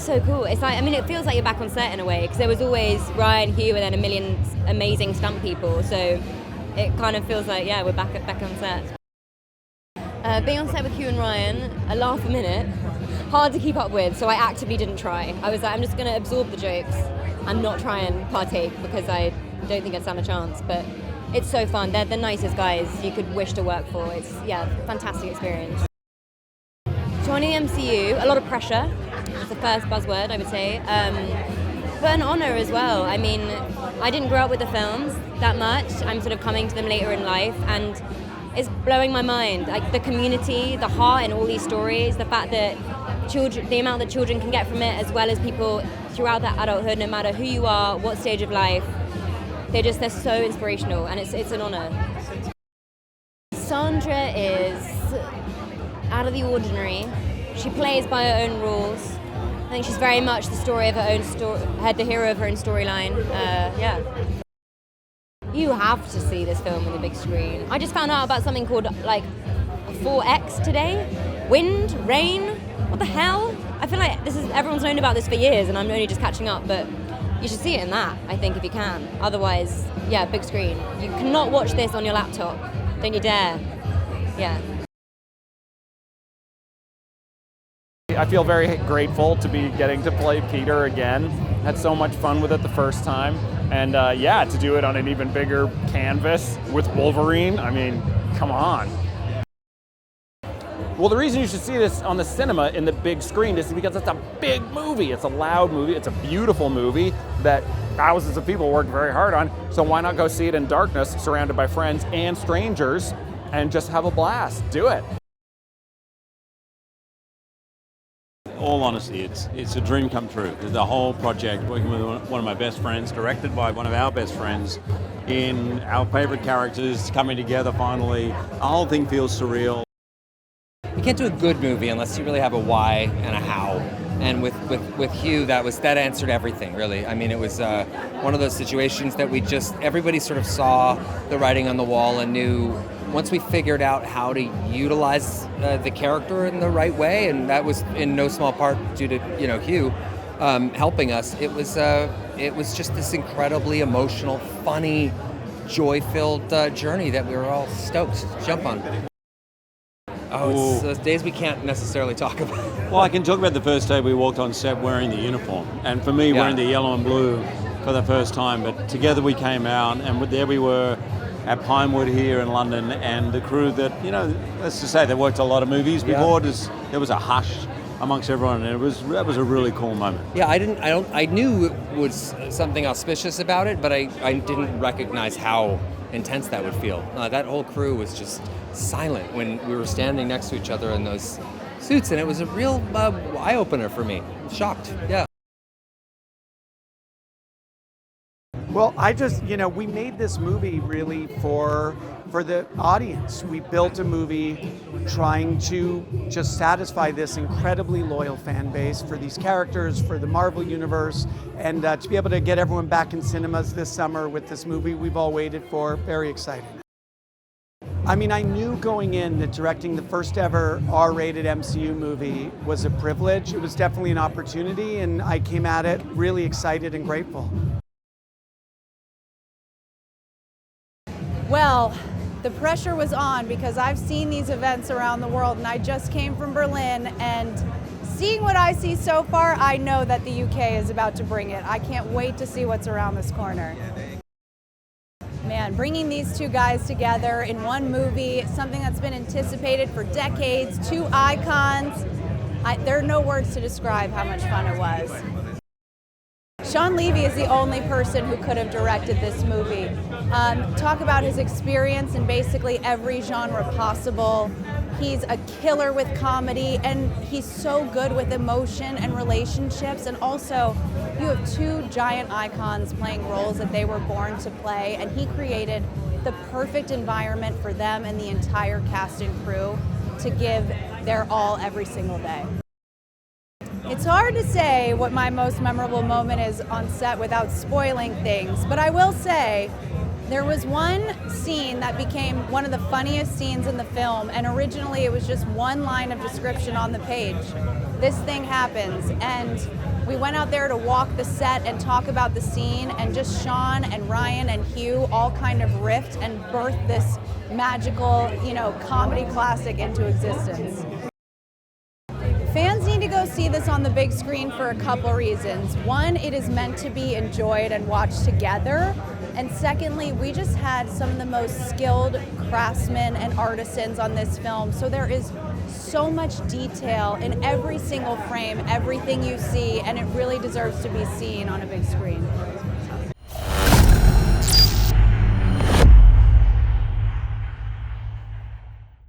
so cool. It's like, I mean, it feels like you're back on set in a way, because there was always Ryan, Hugh, and then a million amazing stunt people. So it kind of feels like, yeah, we're back on set. Being on set with Hugh and Ryan, I laugh a minute, hard to keep up with, so I actively didn't try. I was like, I'm just going to absorb the jokes and not try and partake, because I don't think I'd stand a chance. But it's so fun. They're the nicest guys you could wish to work for. It's, yeah, fantastic experience. Joining the MCU, a lot of pressure. It's the first buzzword, I would say. But an honor as well. I mean, I didn't grow up with the films that much. I'm sort of coming to them later in life, and it's blowing my mind. Like the community, the heart in all these stories, the fact that the amount that children can get from it, as well as people throughout their adulthood, no matter who you are, what stage of life, they're so inspirational, and it's an honor. Cassandra is out of the ordinary. She plays by her own rules. I think she's very much the story of her own story, the hero of her own storyline. Yeah. You have to see this film on the big screen. I just found out about something called like 4X today. Wind, rain, what the hell? I feel like everyone's known about this for years, and I'm only just catching up, but you should see it in that, I think, if you can. Otherwise, yeah, big screen. You cannot watch this on your laptop. Don't you dare. Yeah. I feel very grateful to be getting to play Peter again. Had so much fun with it the first time. And yeah, to do it on an even bigger canvas with Wolverine, I mean, come on. Well, the reason you should see this on the cinema in the big screen is because it's a big movie. It's a loud movie. It's a beautiful movie that thousands of people worked very hard on. So why not go see it in darkness, surrounded by friends and strangers, and just have a blast? Do it. All honesty, it's a dream come true. The whole project, working with one of my best friends, directed by one of our best friends, in our favorite characters coming together finally. The whole thing feels surreal. You can't do a good movie unless you really have a why and a how. And with Hugh, that answered everything, really. I mean, it was one of those situations that everybody sort of saw the writing on the wall and knew once we figured out how to utilize the character in the right way, and that was in no small part due to Hugh helping us. It was just this incredibly emotional, funny, joy-filled journey that we were all stoked to jump on. Oh, it's those days we can't necessarily talk about. Well, I can talk about the first day we walked on set wearing the uniform, and for me, wearing the yellow and blue for the first time. But together we came out, and there we were at Pinewood here in London, and the crew that, let's just say they worked a lot of movies before. There was a hush amongst everyone, and that was a really cool moment. Yeah, I knew it was something auspicious about it, but I didn't recognize how intense that would feel. That whole crew was just silent when we were standing next to each other in those suits, and it was a real eye-opener for me. Shocked, yeah. Well, we made this movie really for the audience. We built a movie trying to just satisfy this incredibly loyal fan base for these characters, for the Marvel Universe, and to be able to get everyone back in cinemas this summer with this movie we've all waited for. Very exciting. I mean, I knew going in that directing the first ever R-rated MCU movie was a privilege. It was definitely an opportunity, and I came at it really excited and grateful. Well, the pressure was on because I've seen these events around the world, and I just came from Berlin, and seeing what I see so far, I know that the UK is about to bring it. I can't wait to see what's around this corner. Man, bringing these two guys together in one movie, something that's been anticipated for decades, two icons. There are no words to describe how much fun it was. Shawn Levy is the only person who could have directed this movie. Talk about his experience in basically every genre possible. He's a killer with comedy, and he's so good with emotion and relationships. And also, you have two giant icons playing roles that they were born to play, and he created the perfect environment for them and the entire cast and crew to give their all every single day. It's hard to say what my most memorable moment is on set without spoiling things, but I will say there was one scene that became one of the funniest scenes in the film, and originally it was just one line of description on the page. This thing happens, and We went out there to walk the set and talk about the scene, and just Shawn and Ryan and Hugh all kind of riffed and birthed this magical, comedy classic into existence. Fans need to go see this on the big screen for a couple reasons. One, it is meant to be enjoyed and watched together. And secondly, we just had some of the most skilled craftsmen and artisans on this film. So there is so much detail in every single frame, everything you see, and it really deserves to be seen on a big screen.